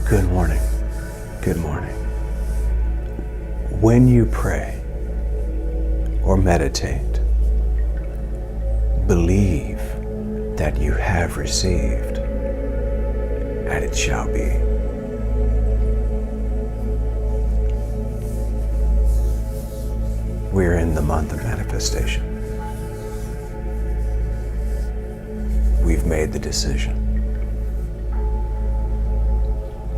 Good morning. Good morning. When you pray or meditate, believe that you have received, and it shall be. We're in the month of manifestation. We've made the decision.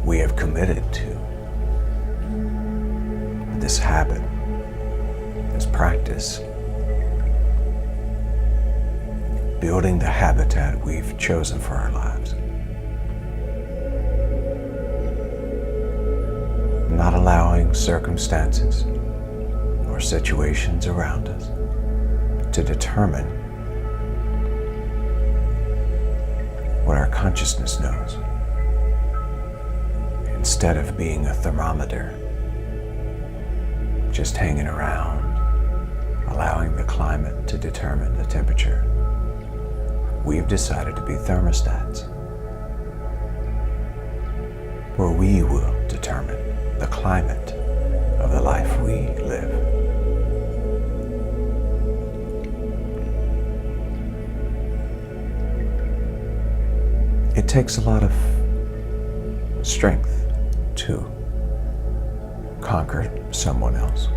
We have committed to this habit, this practice, building the habitat we've chosen for our lives. Not allowing circumstances or situations around us to determine what our consciousness knows. Instead of being a thermometer, just hanging around, allowing the climate to determine the temperature, we've decided to be thermostats, where we will determine the climate of the life we live. It takes a lot of strength to conquer someone else.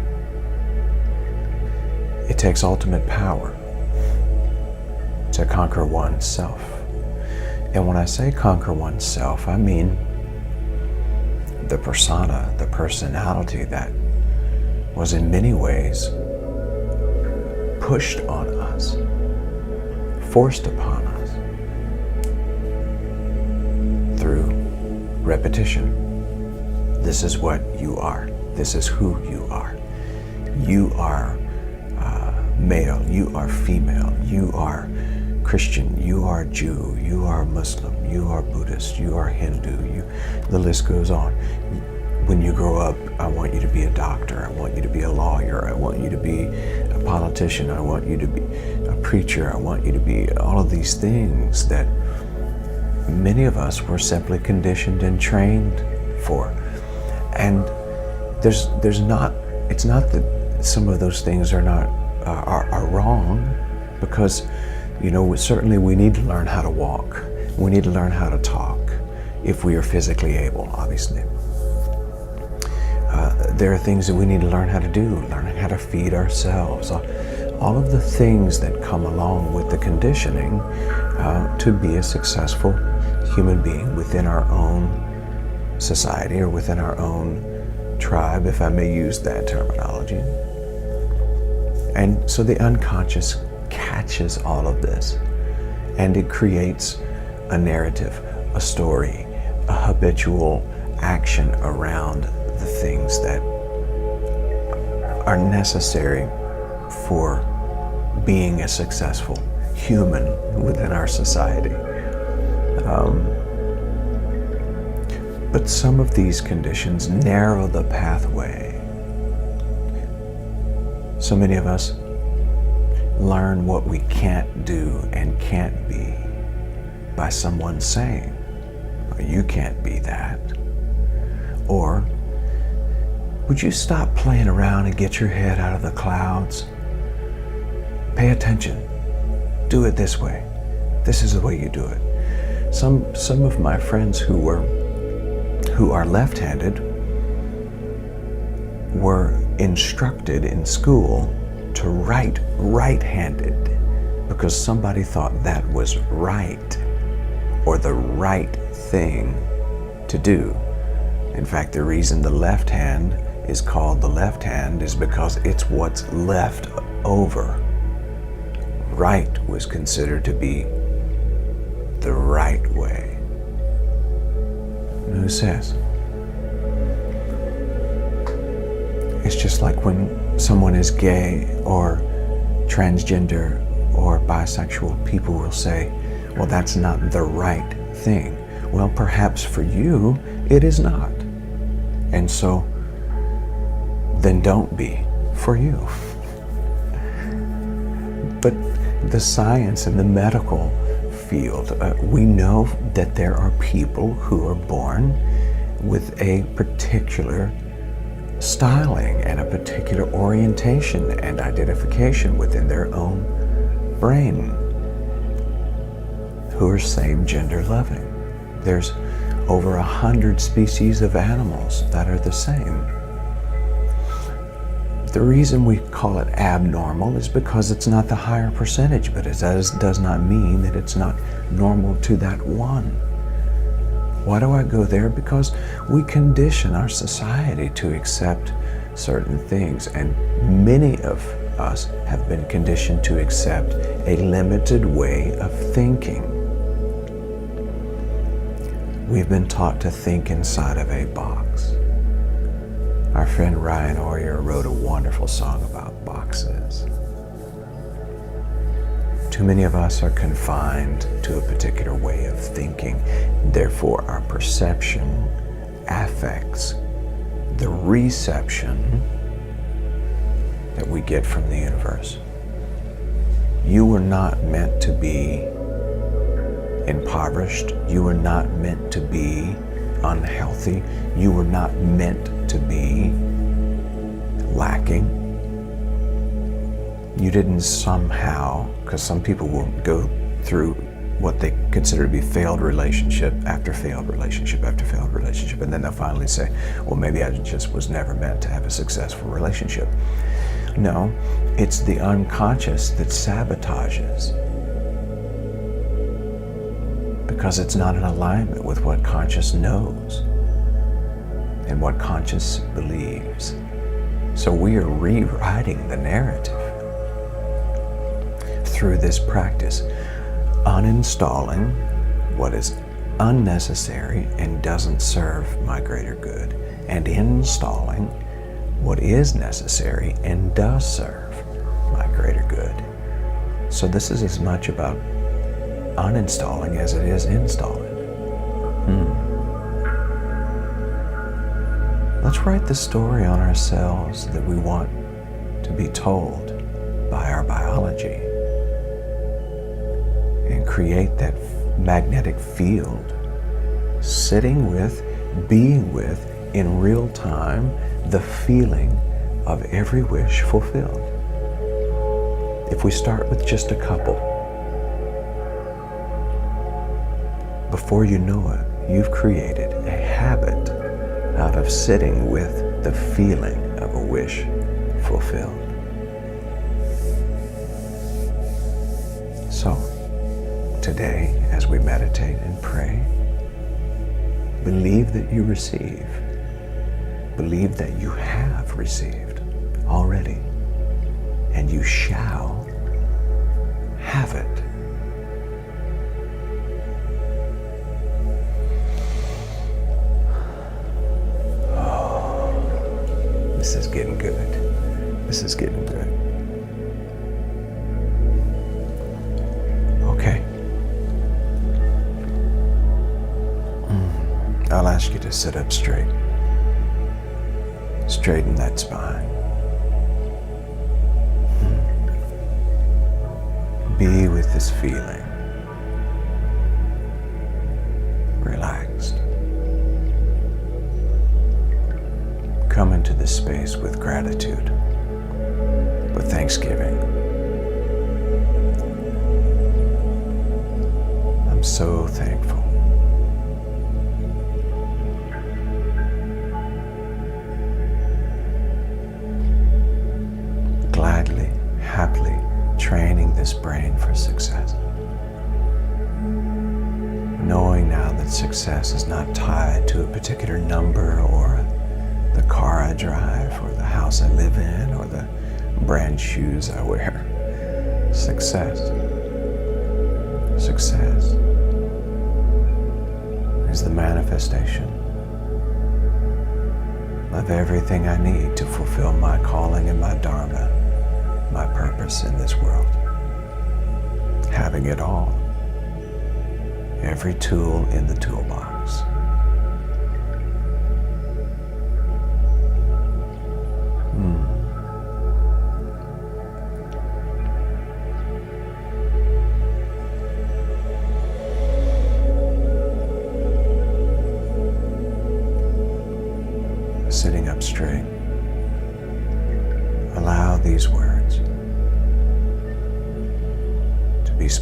It takes ultimate power to conquer oneself. And when I say conquer oneself, I mean the persona, the personality that was in many ways pushed on us, forced upon us through repetition. This is what you are. This is who you are. You are male. You are female. You are Christian. You are Jew. You are Muslim. You are Buddhist. You are Hindu. The list goes on. When you grow up, I want you to be a doctor. I want you to be a lawyer. I want you to be a politician. I want you to be a preacher. I want you to be all of these things that many of us were simply conditioned and trained for. And it's not that some of those things are wrong, because, certainly we need to learn how to walk. We need to learn how to talk if we are physically able, obviously. There are things that we need to learn how to do, learning how to feed ourselves, all of the things that come along with the conditioning to be a successful human being within our own society or within our own tribe, if I may use that terminology. And so the unconscious catches all of this, and it creates a narrative, a story, a habitual action around the things that are necessary for being a successful human within our society. But some of these conditions narrow the pathway. So many of us learn what we can't do and can't be by someone saying, you can't be that. Or, would you stop playing around and get your head out of the clouds? Pay attention. Do it this way. This is the way you do it. Some of my friends who are left-handed were instructed in school to write right-handed because somebody thought that was right or the right thing to do. In fact, the reason the left hand is called the left hand is because it's what's left over. Right was considered to be the right way. Who says? It's just like when someone is gay or transgender or bisexual, people will say, well, that's not the right thing. Well, perhaps for you, it is not. And so, then don't be for you. But the science and the medical field, we know that there are people who are born with a particular styling and a particular orientation and identification within their own brain, who are same gender loving. There's over 100 species of animals that are the same. The reason we call it abnormal is because it's not the higher percentage, but it does not mean that it's not normal to that one. Why do I go there? Because we condition our society to accept certain things, and many of us have been conditioned to accept a limited way of thinking. We've been taught to think inside of a box. Our friend Ryan Oyer wrote a wonderful song about boxes. Too many of us are confined to a particular way of thinking. Therefore, our perception affects the reception that we get from the universe. You were not meant to be impoverished. You were not meant to be unhealthy. You were not meant to be lacking. You didn't somehow, because some people will go through what they consider to be failed relationship after failed relationship after failed relationship, and then they'll finally say, well, maybe I just was never meant to have a successful relationship. No, it's the unconscious that sabotages, because it's not in alignment with what conscious knows and what conscious believes. So we are rewriting the narrative through this practice, uninstalling what is unnecessary and doesn't serve my greater good, and installing what is necessary and does serve my greater good. So this is as much about uninstalling as it is installing. Let's write the story on ourselves that we want to be told by our biology, and create that magnetic field, sitting with, being with, in real time, the feeling of every wish fulfilled. If we start with just a couple, before you know it, you've created a habit out of sitting with the feeling of a wish fulfilled. So, today, as we meditate and pray, believe that you receive. Believe that you have received already, and you shall have it. Oh, this is getting good. This is getting good. Okay. I'll ask you to sit up straight. Straighten that spine. Be with this feeling. Relaxed. Come into this space with gratitude, with thanksgiving. I'm so thankful. Gladly, happily training this brain for success. Knowing now that success is not tied to a particular number, or the car I drive, or the house I live in, or the brand shoes I wear. Success is the manifestation of everything I need to fulfill my calling and my dharma, my purpose in this world. Having it all. Every tool in the toolbox.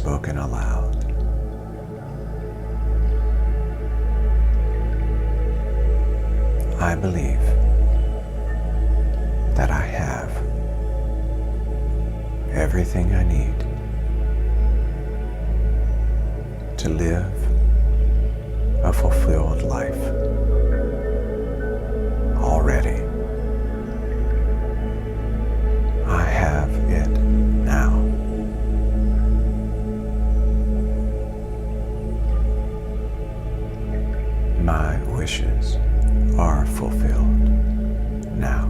spoken aloud. I believe that I have everything I need to live a fulfilled life already. I have it now. My wishes are fulfilled now.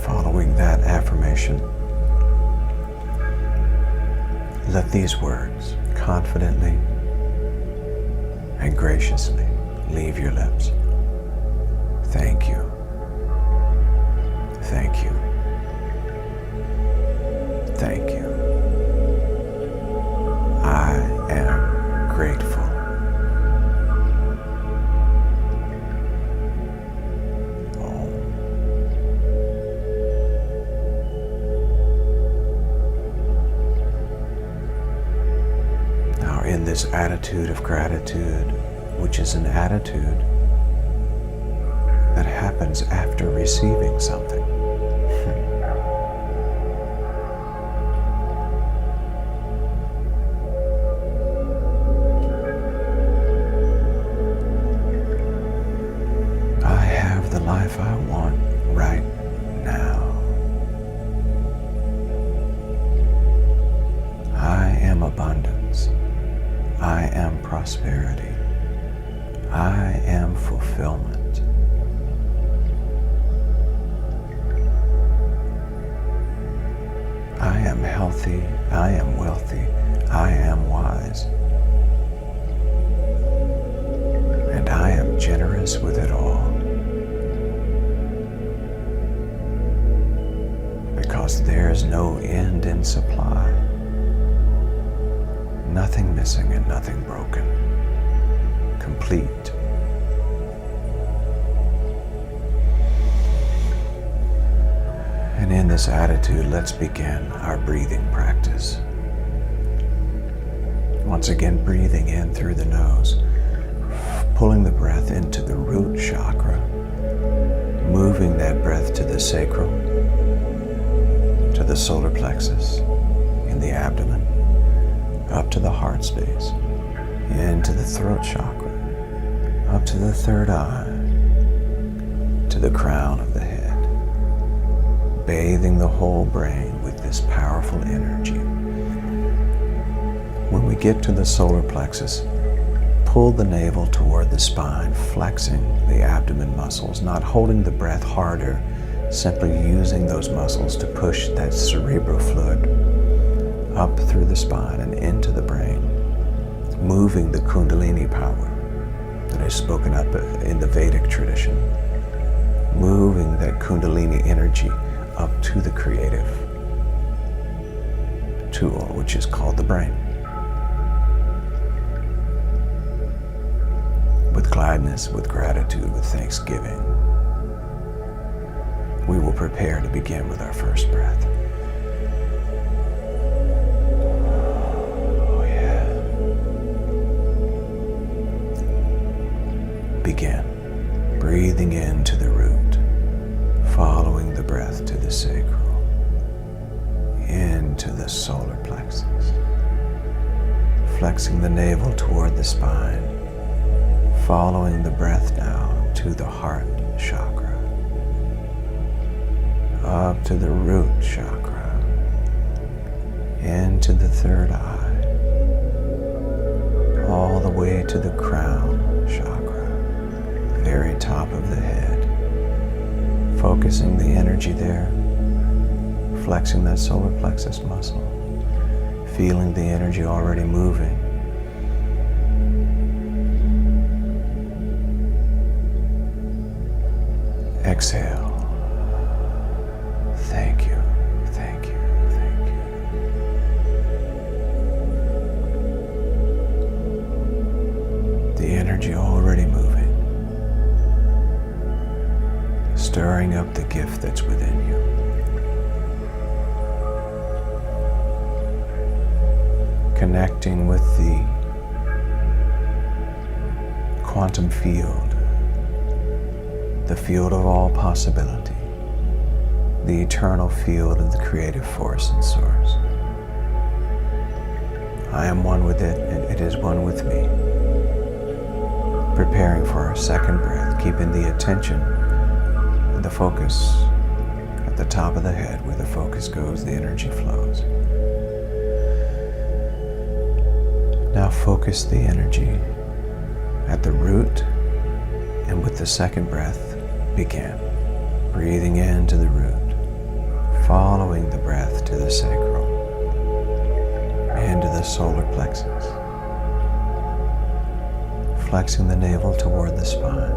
Following that affirmation, let these words confidently and graciously leave your lips. Thank you. Thank you. Thank you. I am grateful. In this attitude of gratitude, which is an attitude that happens after receiving something. I have the life I want right now. I am abundance. I am prosperity. I am fulfillment. I am healthy. I am wealthy. I am wise. And I am generous with it all. Because there is no end in supply. Nothing missing and nothing broken. Complete. And in this attitude, let's begin our breathing practice. Once again, breathing in through the nose, pulling the breath into the root chakra, moving that breath to the sacral, to the solar plexus, in the abdomen, up to the heart space, into the throat chakra, up to the third eye, to the crown of the head, bathing the whole brain with this powerful energy. When we get to the solar plexus, pull the navel toward the spine, flexing the abdomen muscles, not holding the breath harder, simply using those muscles to push that cerebral fluid up through the spine and into the brain, moving the Kundalini power that is spoken up in the Vedic tradition, moving that Kundalini energy up to the creative tool, which is called the brain. With gladness, with gratitude, with thanksgiving, we will prepare to begin with our first breath. Oh yeah. Begin breathing into the root, following the breath to the sacral, into the solar plexus, flexing the navel toward the spine, following the breath down to the heart chakra, up to the root chakra, into the third eye, all the way to the crown chakra, the very top of the head, focusing the energy there, flexing that solar plexus muscle, feeling the energy already moving. Exhale. Thank you, thank you, thank you. The energy already moving, stirring up the gift that's within you. Connecting with the quantum field, the field of all possibility, the eternal field of the creative force and source. I am one with it, and it is one with me. Preparing for our second breath, keeping the attention and the focus at the top of the head. Where the focus goes, the energy flows. Now focus the energy at the root, and with the second breath, begin. Breathing into the root, following the breath to the sacral, into the solar plexus, flexing the navel toward the spine,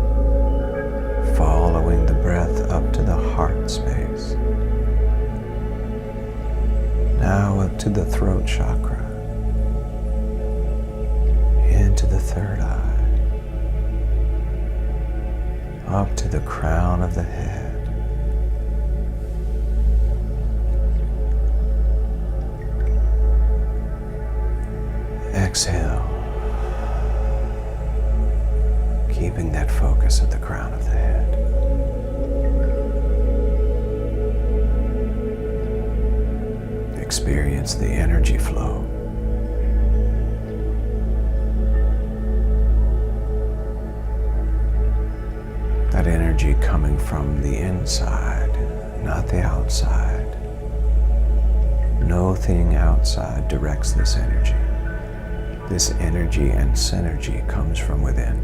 following the breath up to the heart space. Now up to the throat chakra, into the third eye, up to the crown of the head. Exhale, keeping that focus at the crown of the head. Experience the energy flow. That energy coming from the inside, not the outside. No thing outside directs this energy. This energy and synergy comes from within.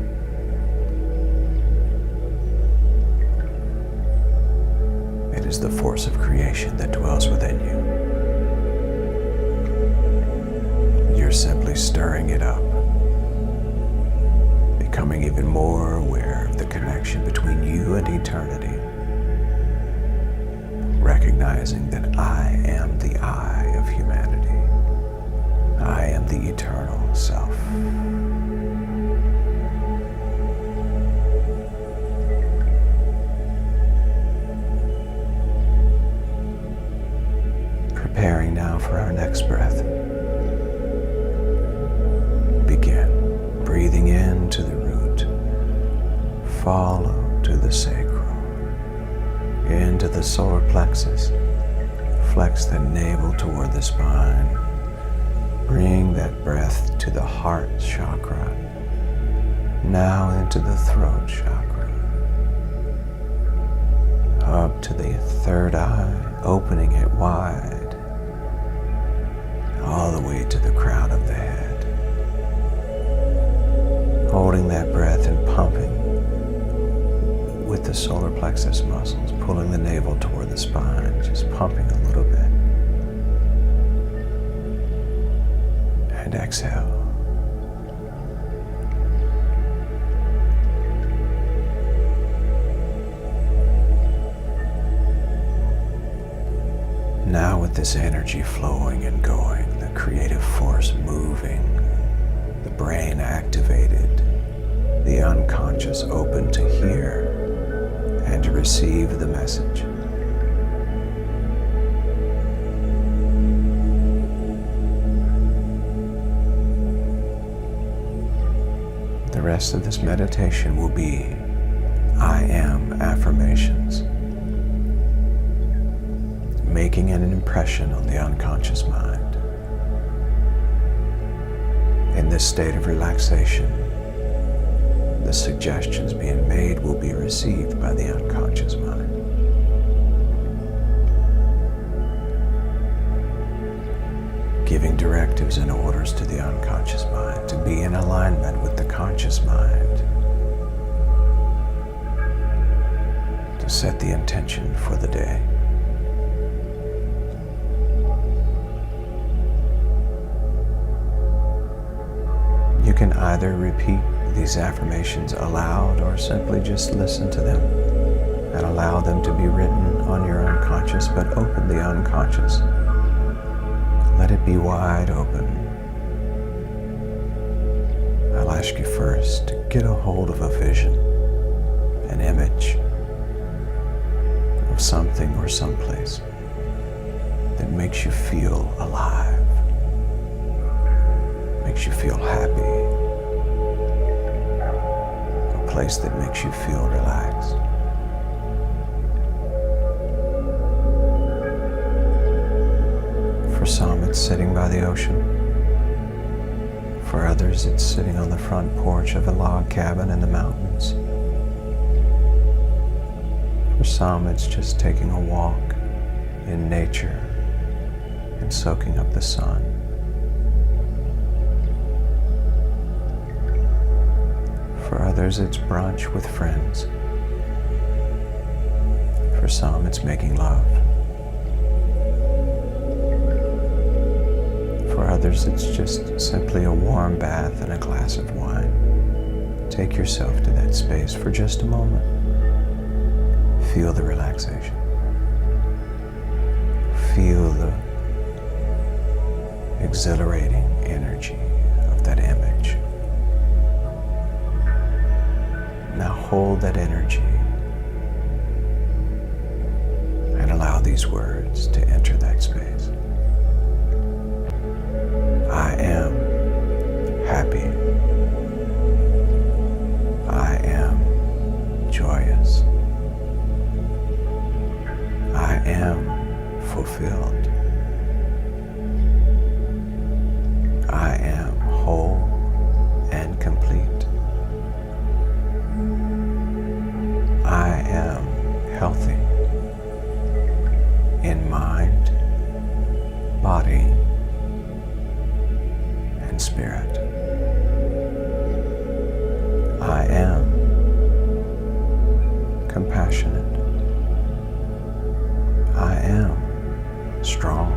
It is the force of creation that dwells within you. You're simply stirring it up, becoming even more aware of the connection between you and eternity, recognizing that I am the I of humanity. I am the eternal self. Preparing now for our next breath. Begin. Breathing into the root, follow to the sacral, into the solar plexus, flex the navel toward the spine, bring that breath to the heart chakra, now into the throat chakra, up to the third eye, opening it wide, all the way to the crown of the head. Holding that breath and pumping with the solar plexus muscles, pulling the navel toward the spine, just pumping a little bit. And exhale. Now with this energy flowing and going, the creative force moving, the brain activated, the unconscious open to hear and to receive the message. The rest of this meditation will be I am affirmations, making an impression on the unconscious mind. In this state of relaxation, the suggestions being made will be received by the unconscious mind. Giving directives and orders to the unconscious mind to be in alignment with the conscious mind, to set the intention for the day. You can either repeat these affirmations aloud or simply just listen to them and allow them to be written on your unconscious, but open the unconscious. Let it be wide open. I'll ask you first to get a hold of a vision, an image of something or someplace that makes you feel alive, makes you feel happy, a place that makes you feel relaxed. For some, it's sitting by the ocean. For others, it's sitting on the front porch of a log cabin in the mountains. For some, it's just taking a walk in nature and soaking up the sun. For others, it's brunch with friends. For some, it's making love. For others, it's just simply a warm bath and a glass of wine. Take yourself to that space for just a moment. Feel the relaxation. Feel the exhilarating energy of that image. Now hold that energy and allow these words to enter that space. I am happy. I am joyous. I am fulfilled. I am whole and complete. I am healthy in mind, body, and spirit. I am compassionate. I am strong.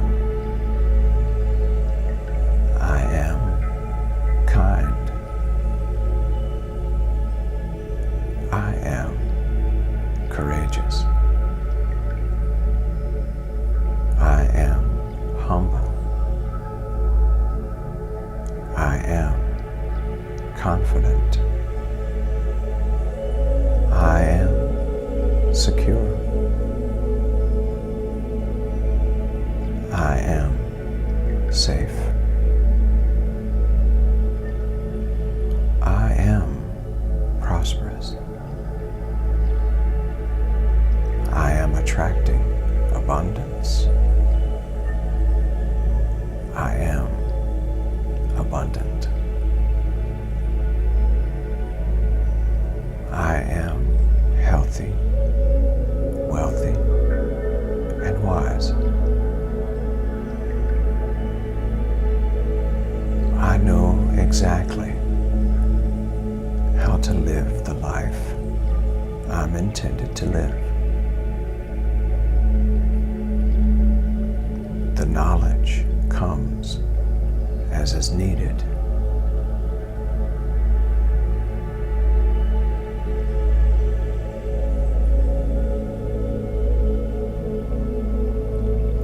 I am kind. I am courageous. I am humble. I am confident. I am secure. I am safe. I am prosperous. I am attracting abundance. I am abundant. I am healthy, wealthy, and wise. I know exactly how to live the life I'm intended to live. The knowledge comes as is needed.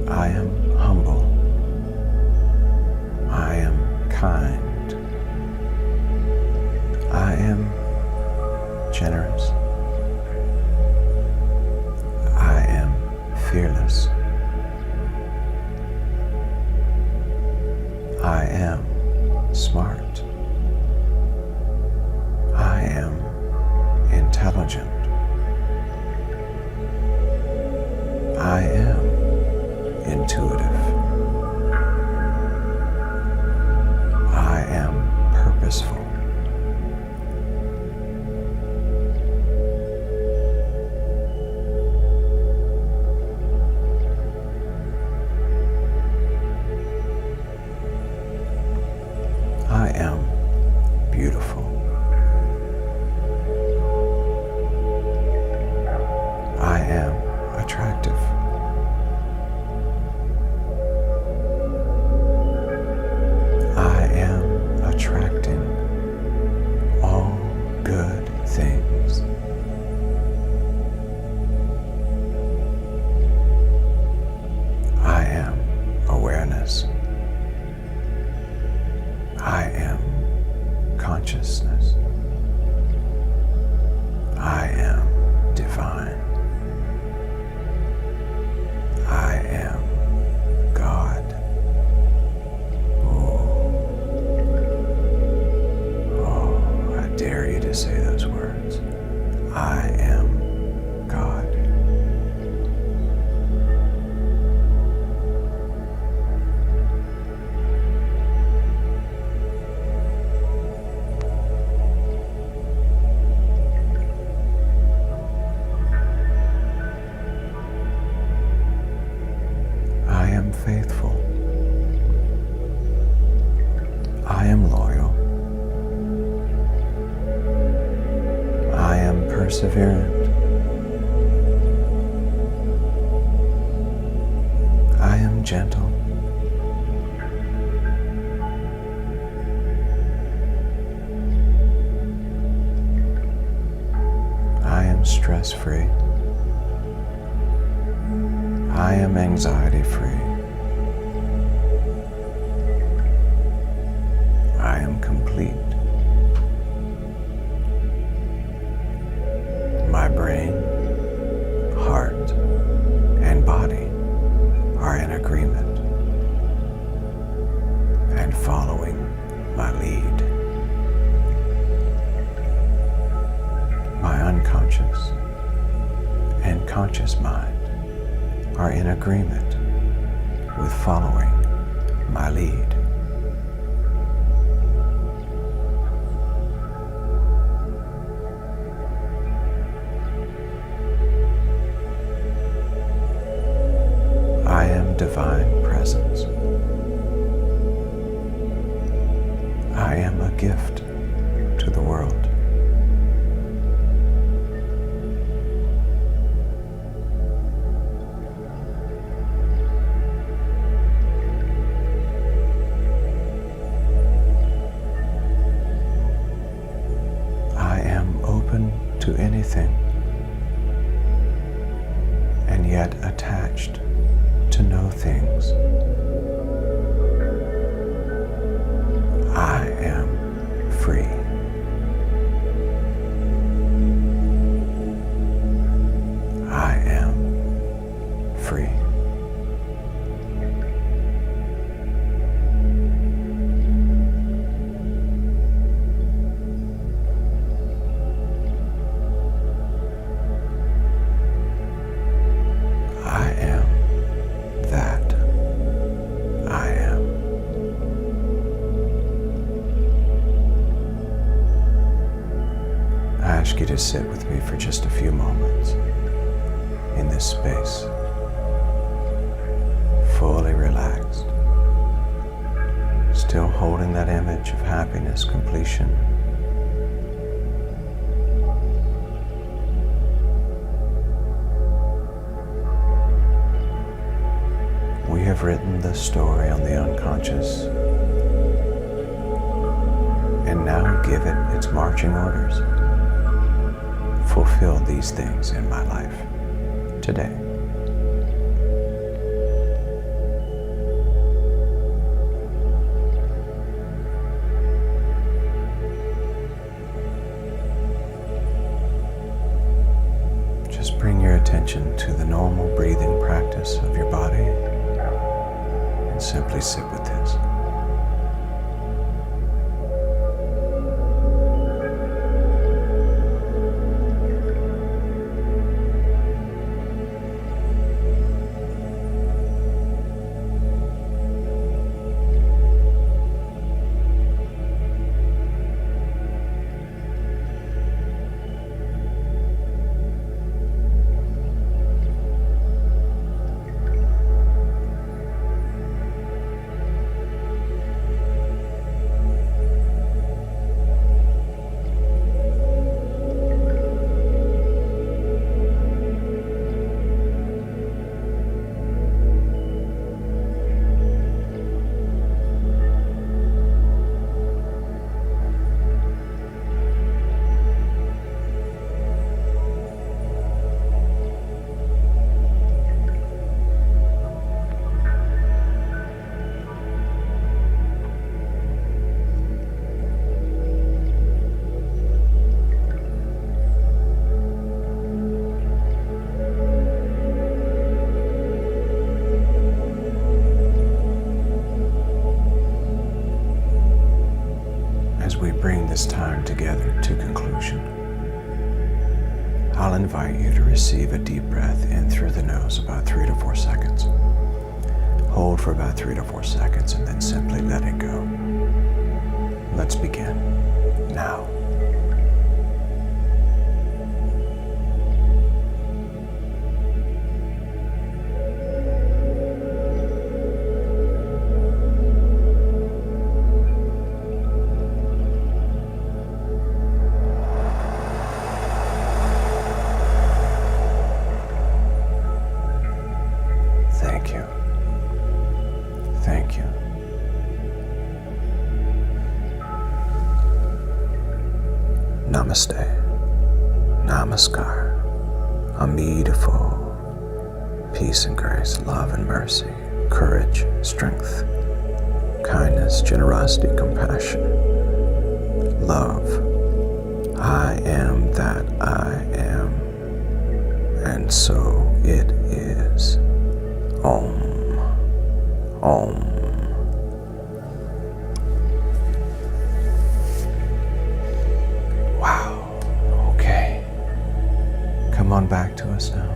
I am humble. I am kind. I am generous. I am fearless. I am smart. I am intelligent. I am intuitive. I am purposeful. I am beautiful. I am attractive. I am attracting all good things. perseverant. I am gentle. I am stress-free. I am anxiety-free. I am complete. My brain, heart, and body are in agreement and following my lead. My unconscious and conscious mind are in agreement with following my lead. I am divine presence. I am a gift to the world. I am open to anything and yet attached to no things. I am free. I am free. I am that I am. I ask you to sit with me for just a few moments in this space, fully relaxed, still holding that image of happiness, completion. We have written the story on the unconscious, and now give it its marching orders. Fulfill these things in my life today. Just bring your attention to the normal breathing practice of your body and simply sit with this. As we bring this time together to conclusion, I'll invite you to receive a deep breath in through the nose about 3 to 4 seconds. Hold for about 3 to 4 seconds and then simply let it go. Let's begin now. Namaste. Namaskar. Amidafo. Peace and grace, love and mercy, courage, strength, kindness, generosity, compassion, love. I am that I am, and so it is. Om. Om. Wow. Okay. Come on back to us now.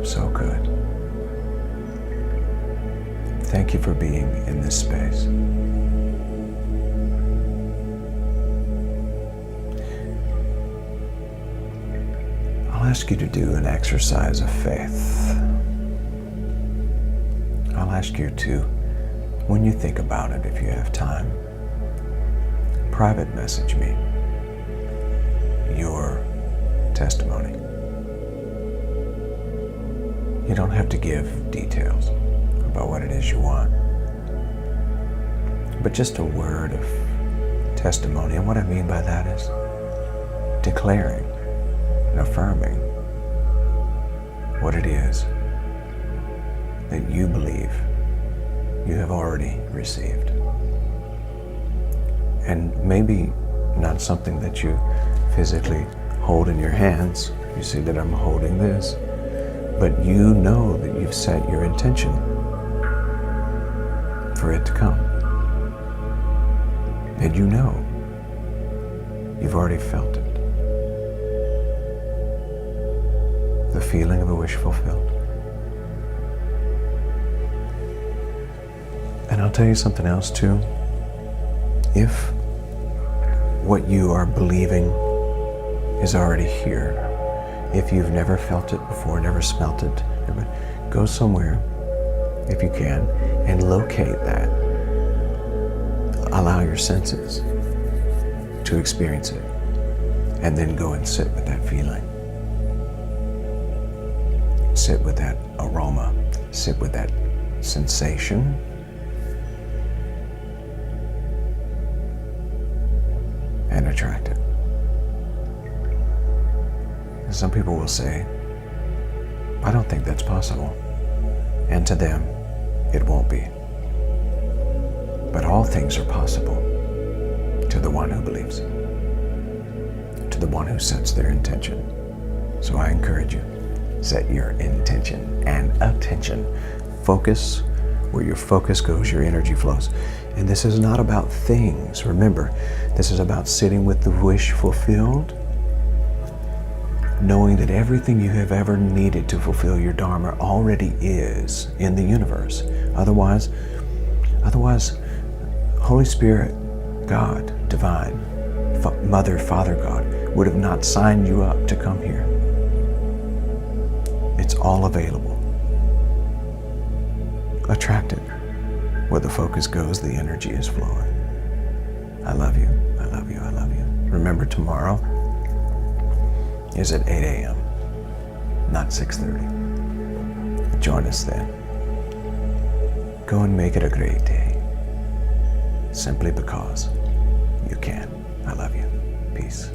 So good. Thank you for being in this space. I'll ask you to do an exercise of faith. I'll ask you to, when you think about it, if you have time, private message me your testimony. You don't have to give details about what it is you want, but just a word of testimony. And what I mean by that is declaring and affirming what it is that you believe you have already received. And maybe not something that you physically hold in your hands. You see that I'm holding this, but you know that you've set your intention for it to come. And you know you've already felt it. The feeling of a wish fulfilled. And I'll tell you something else too. If what you are believing is already here, if you've never felt it before, never smelt it, go somewhere, if you can, and locate that. Allow your senses to experience it, and then go and sit with that feeling. Sit with that aroma, sit with that sensation, and attract it. Some people will say, I don't think that's possible. And to them, it won't be. But all things are possible to the one who believes, to the one who sets their intention. So I encourage you, set your intention and attention. Focus. Where your focus goes, your energy flows. And this is not about things. Remember, this is about sitting with the wish fulfilled, knowing that everything you have ever needed to fulfill your Dharma already is in the universe. Otherwise, Holy Spirit, God, Divine, Mother, Father God, would have not signed you up to come here. It's all available. Attract it. Where the focus goes, the energy is flowing. I love you. I love you. I love you. Remember, tomorrow is at 8 a.m., not 6:30. Join us then. Go and make it a great day, simply because you can. I love you. Peace.